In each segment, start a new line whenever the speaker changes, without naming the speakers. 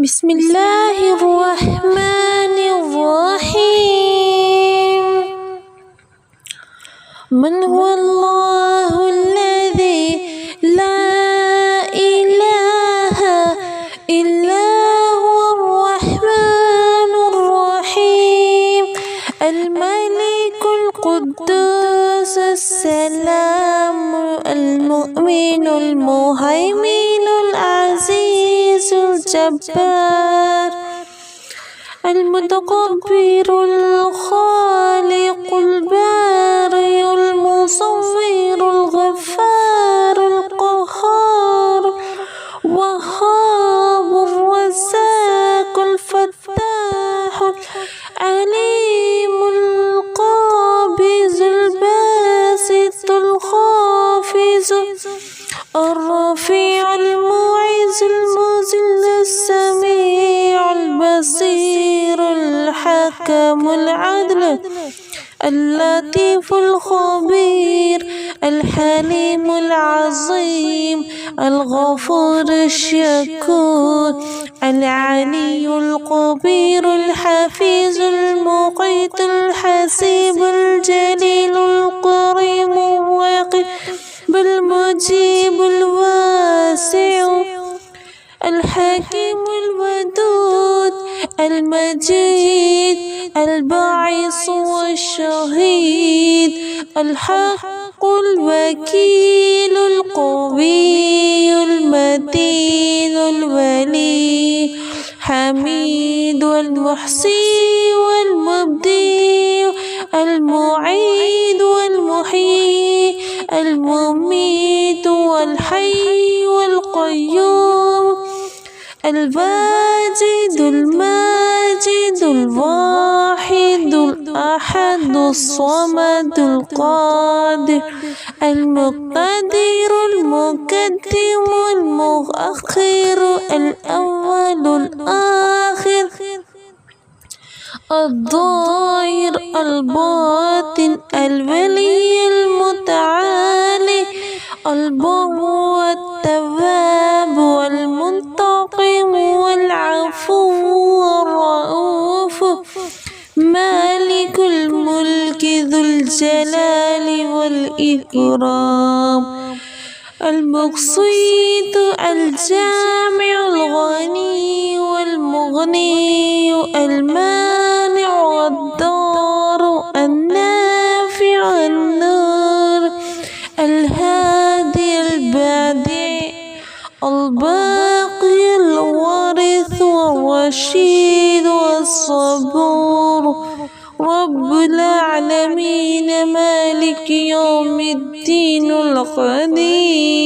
بسم الله الرحمن الرحيم. من هو الله الذي لا إله إلا هو الرحمن الرحيم، الملك القدوس السلام المؤمن المهيمن العزيز الجبار المتكبر الخالق البارئ المصور الغفار القهار وهاب الرزاق الفتاح العليم القابض الباسط الخافض الرفيع المعز المذل السميع البصير الحكم العدل اللطيف الخبير الحليم العظيم الغفور الشكور العلي الكبير الحفيظ المقيت الحسيب الجليل الكريم الرقيب المجيب الواسع الحكيم الودود المجيد الباعث والشهيد الحق الوكيل القوي المتين الولي حميد والمحصي والمبدي المعيد والمحيي المميت والحي والقيوم الواجد الماجد الواحد الأحد الصمد القادر المقتدر المقدم المؤخر الأول الآخر الظاهر الباطن الولي المتعالي البر والتواب والمنتقم والعفو والرؤوف مالك الملك ذو الجلال والإكرام المقسيط الجامع الغني والمغني المانع والضار النافع النور الهادي البديع الباقي الوارث والرشيد والصبور رب العالمين مالك يوم الدين القديم.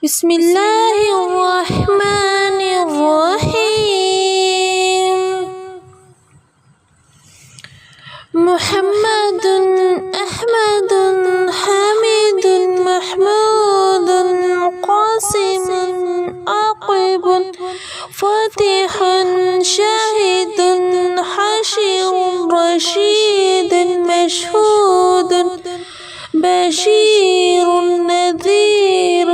بسم الله الرحمن الرحيم. محمد أحمد حميد محمود قاسم عاقب فاتح شاهد حشر رشيد مشهود بشير نذير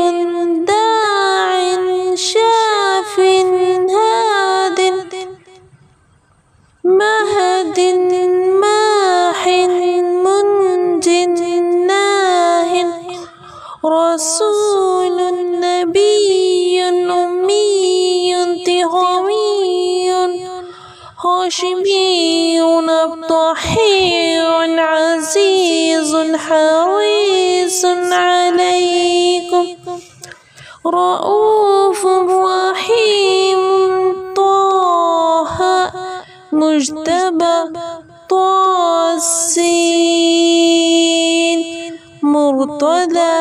داع شاف هاد مهد ماح منج ناه رسول نبي أمي تهامي هاشمي أبطحي عزيز حريص عليكم رؤوف رحيم طه مجتبى طاسين مرتضى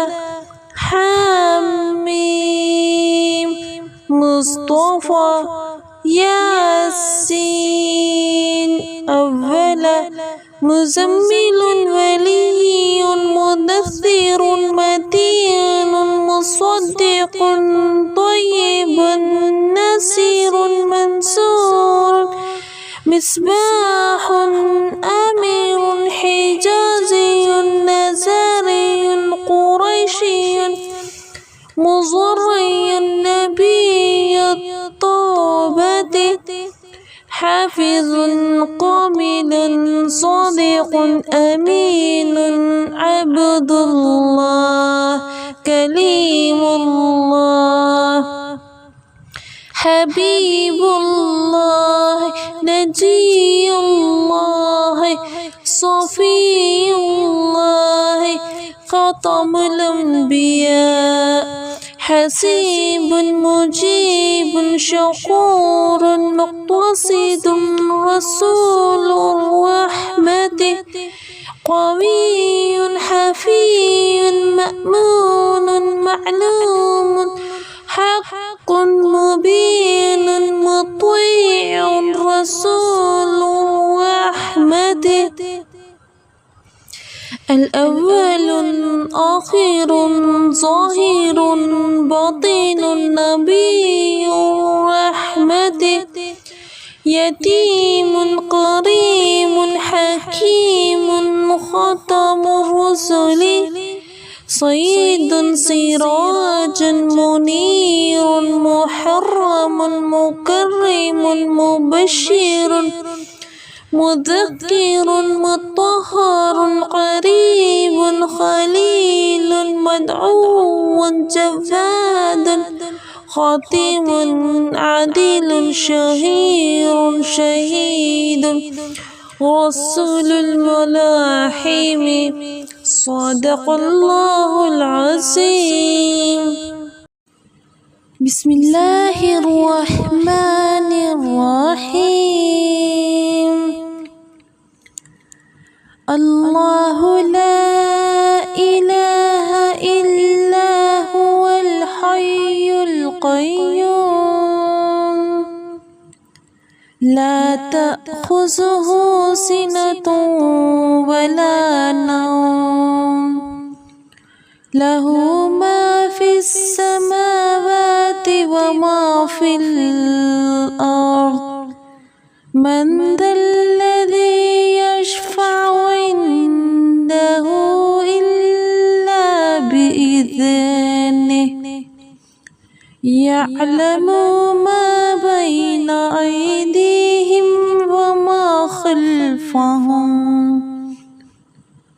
حميم مصطفى ياسين أول مزمل ولي مدثر متين مصدق طيب نسير منصور مصباح أمير حجازي نزاري قريشي مزري النبي الطوبة حافظ قامل صادق أمين عبد الله كليم الله حبيب الله نجي الله صفي الله خاتم الأنبياء حسيب مجيب شكور مقتصد رسول الرحمة قوي حفي مأمون معلوم حق مبين مطيع رسول الرحمة الأول آخر ظاهر باطن نبي الرحمة يتيم قريم حكيم ختم الرسل سيد سراج منير محرم مكرم مبشر مذكر مطهر قريب خليل مدعو جواد خاتم عديل شهير شهيد رسول الملاحم صدق الله العظيم. بسم الله الرحمن الرحيم. الله لا إله إلا هو الحي القيوم لا تأخذه سنة ولا نوم له ما في السماوات وما في الأرض من ذا الذي يشفع عنده إلا بإذنه يعلم ما بين أيديهم وما خلفهم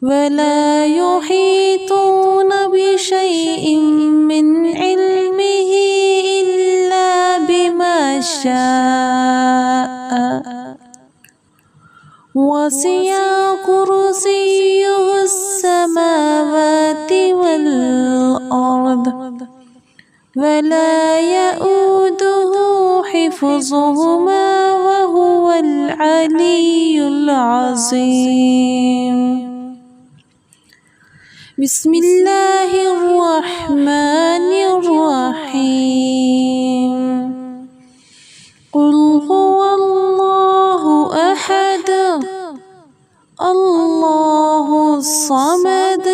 ولا يحيطون بشيء من علمه إلا بما شاء وسع كرسيه السماوات والأرض ولا يؤوده حفظهما وهو العلي العظيم. بسم الله الرحمن الرحيم. قل هو الله أحد الله الصمد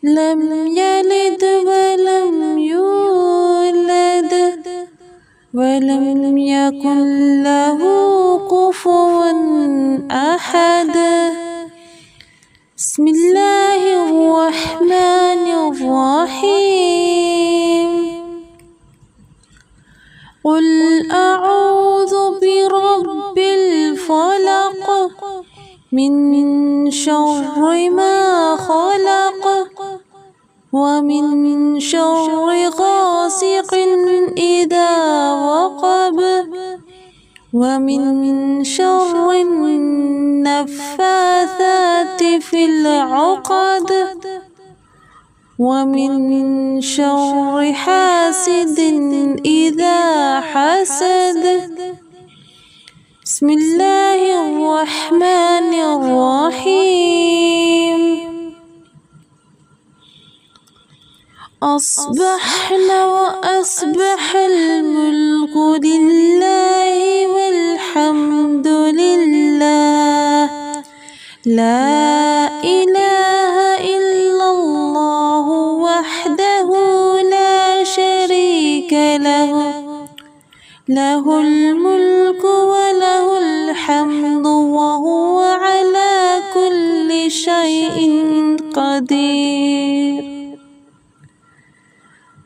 لم يلد ولم يولد ولم يكن له كفوا أحد. بسم الله الرحمن الرحيم. قل أعوذ برب الفلق من شر ما خلق ومن شر غاسق إذا وقب ومن شر النفاثات في العقد ومن شر حاسد إذا حسد. بسم الله الرحمن الرحيم. أصبحنا وأصبح الملك لله والحمد لله لا إله إلا الله وحده لا شريك له له الملك وله الحمد وهو على كل شيء قدير.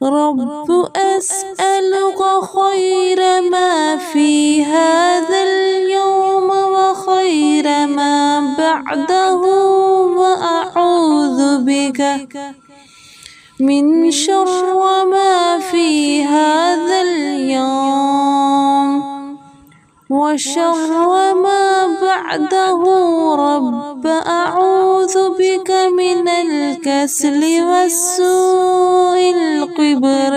رب أسألك خير ما في هذا اليوم وخير ما بعده، وأعوذ بك من شر ما في هذا اليوم وشر ما بعده. رب أعوذ بك من الكسل والسوء الكبر.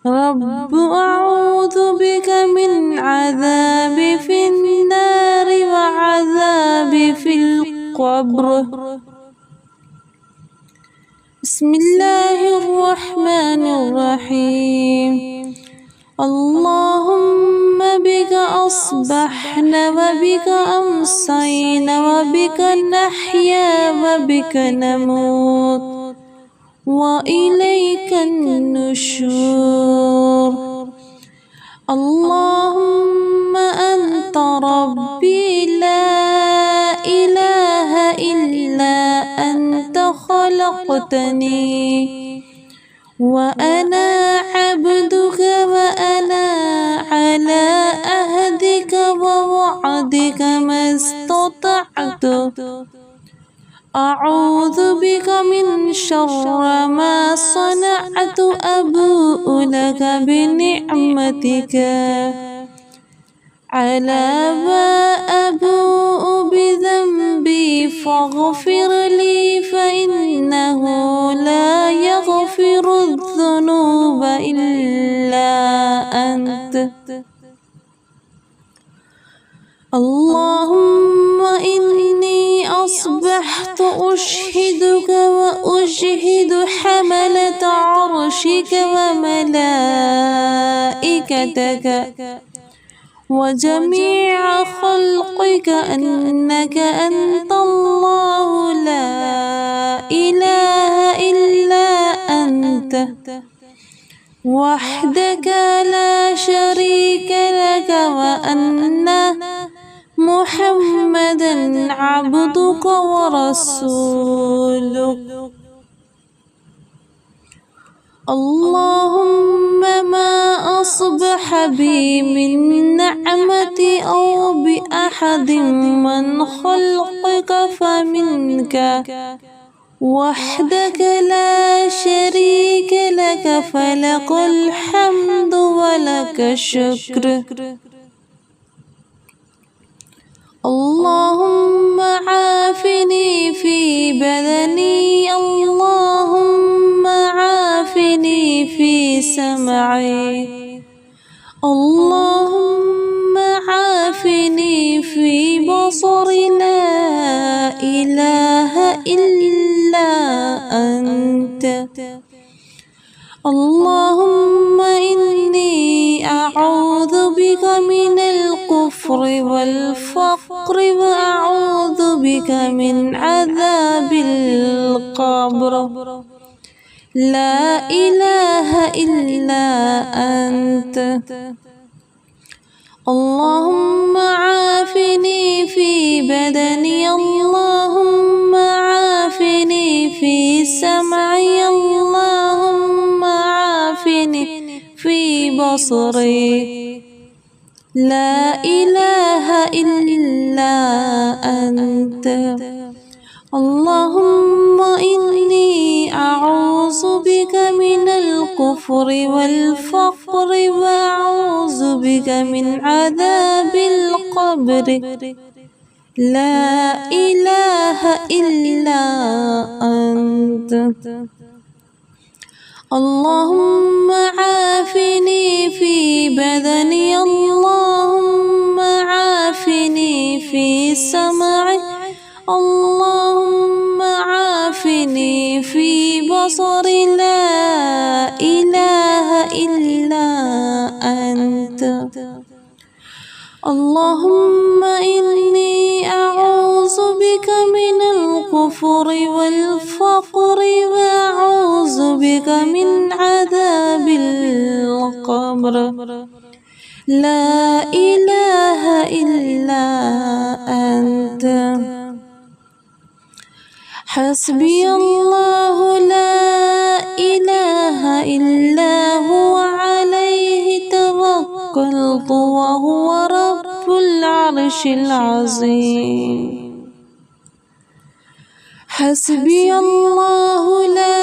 رب أعوذ بك من عذاب في النار وعذاب في القبر. بسم الله الرحمن الرحيم. اللهم بك أصبحنا وبك أمسينا وبك نحيا وبك نموت وإليك النشور. اللهم أنت ربي لا إله إلا أنت خلقتني وأنا عبدك وأنا على عهدك ووعدك ما استطعت. أعوذ بك من شر ما صنعت. أبوء لك بنعمتك على وأبوء بذنبي فاغفر لي فإنه لا يغفر الذنوب إلا أنت. اللهم إني أصبحت أشهدك وأشهد حملة عرشك وملائكتك وجميع خلقك أنك أنت الله لا إله إلا أنت وحدك لا شريك لك، وأن محمدا عبدك ورسولك. اللهم ما أصبح بي من نعمة أو بأحد من خلقك فمنك وحدك لا شريك لك، فلك الحمد ولك الشكر. اللهم عافني في بدني. اللهم عافني في سمعي. اللهم عافني في بصري. لا إله إلا أنت. اللهم إني أعوذ بك من الكفر والفقر وأعوذ بك من عذاب القبر. لا إله إلا أنت. اللهم عافني في بدني. اللهم عافني في سمعي. اللهم عافني في بصري. لا إله إلا أنت. اللهم إني أعوذ بك من الكفر والفقر وأعوذ بك من عذاب القبر. لا إله إلا أنت. اللهم عافني في بدني. اللهم عافني في سمعي. اللهم عافني في بصري. لا إله إلا أنت. اللهم إني أعوذ بك من الكفر والفقر وأعوذ بك من عذاب القبر. لا إله إلا أنت. حسبي الله لا إله إلا هو عليه توكلت وهو رب العرش العظيم. حسبي الله لا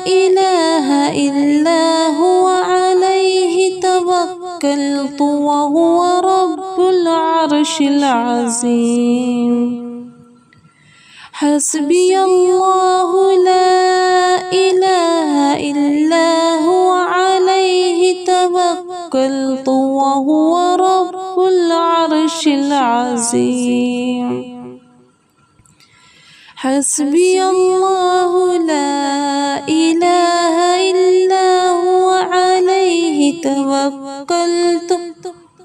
إله إلا هو عليه توكلت وهو رب العرش العظيم. حسبي الله لا إله إلا هو عليه توكلت وهو رب العرش العظيم. حسبي الله لا إله إلا هو عليه توكلت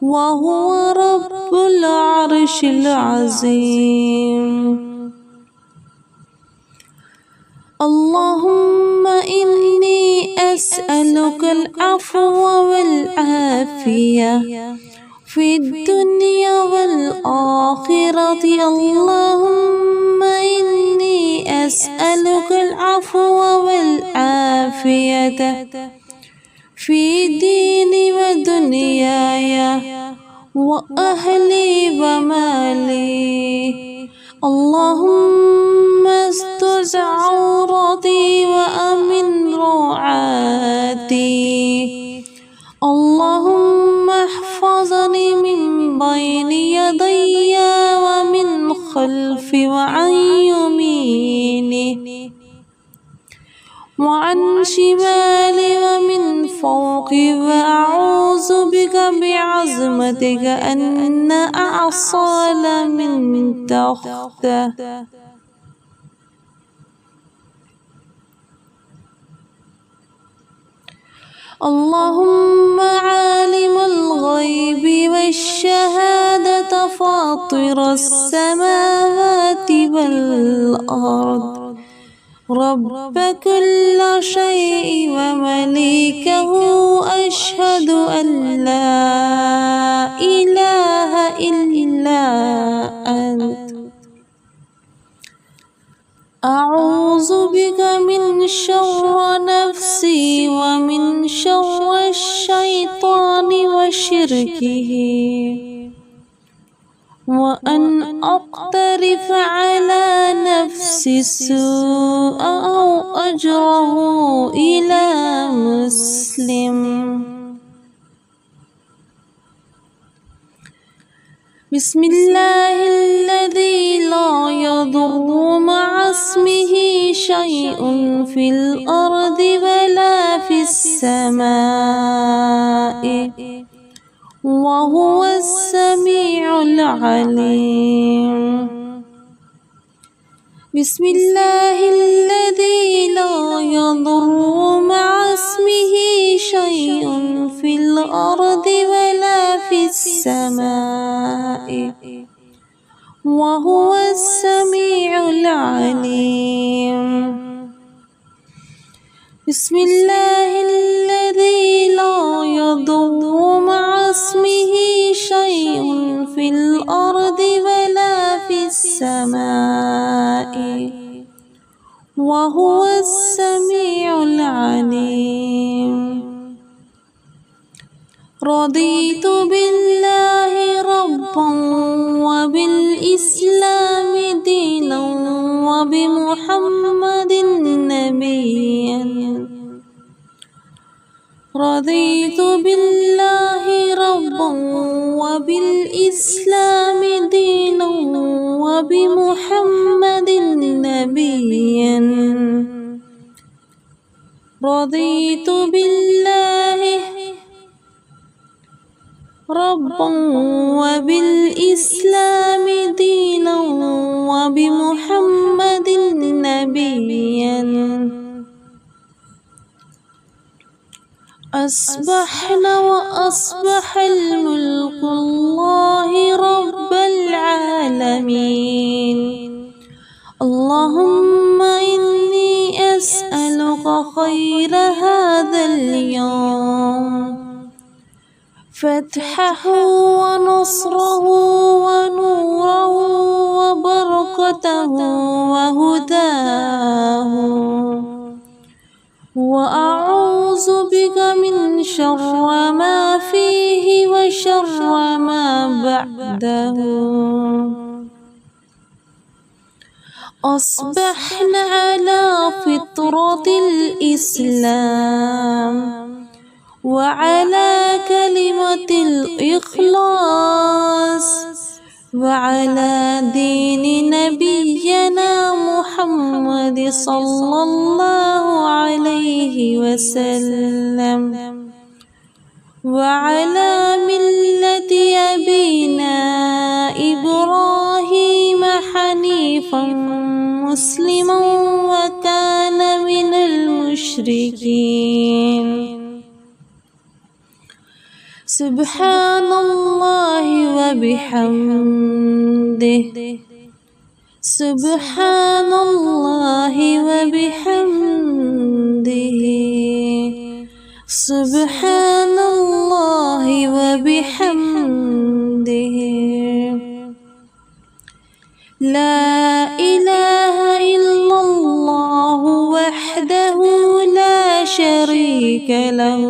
وهو رب العرش العظيم. اللهم إني أسألك العفو والعافية في الدنيا والآخرة. اللهم إني أسألك العفو والعافية في ديني ودنياي وأهلي ومالي. اللهم استر عورتي وأمن روعاتي. اللهم احفظني من بين يدي ومن خلفي وعن يميني وعن شمالي ومن فوقي. وأعوذ بك بعظمتك أن أعصال من تحته. اللهم عالم الغيب والشهادة فاطر السماوات والأرض رب كل شيء ومليكه. أشهد أن لا إله إلا أنت. أعوذ بك من شر نفسي ومن شر الشيطان وشركه وأن أقترف على نفسي السوء أو أجره إلى مسلم. بسم الله الذي لا يضر مع اسمه شيء في الأرض ولا في السماء وهو السميع العليم. بسم الله الذي لا يضر مع اسمه شيء في الأرض ولا في السماء وهو السميع العليم. بسم الله الذي لا يضر مع اسمه شيء في الأرض ولا في السماء وهو السميع العليم. رضيت بالله ربا وبالإسلام دينا وبمحمد نبيا. رضيت بالله ربا وبالإسلام دينا وبمحمد نبيا. رضيت بالله ربا وبالإسلام دينا وبمحمد نبيا. أصبحنا وأصبح الملك الله رب العالمين. اللهم إني أسألك خير هذا اليوم فتحه ونصره ونوره وبركته وهداه. وأعوذ أعوذ بك من شر ما فيه وشر ما بعده. أصبحنا على فطرة الإسلام وعلى كلمة الإخلاص وعلى دين نبينا محمد صلى الله عليه وسلم وعلى ملة أبينا إبراهيم حنيفا مسلما وكان من المشركين. سبحان الله وبحمده سبحان الله وبحمده سبحان الله وبحمده. لا إله إلا الله وحده لا شريك له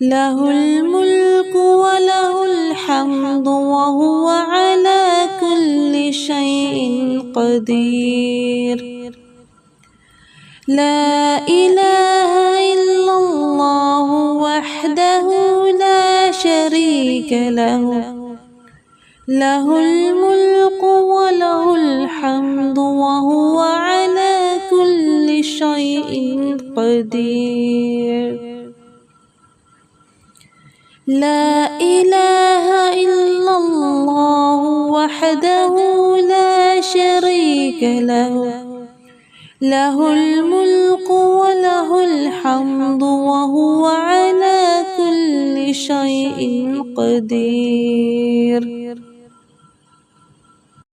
له الملك وله الحمد وهو على كل شيء قدير. لا إله إلا الله وحده لا شريك له له الملك وله الحمد وهو على كل شيء قدير. لا إله إلا الله وحده لا شريك له له الملك وله الحمد وهو على كل شيء قدير.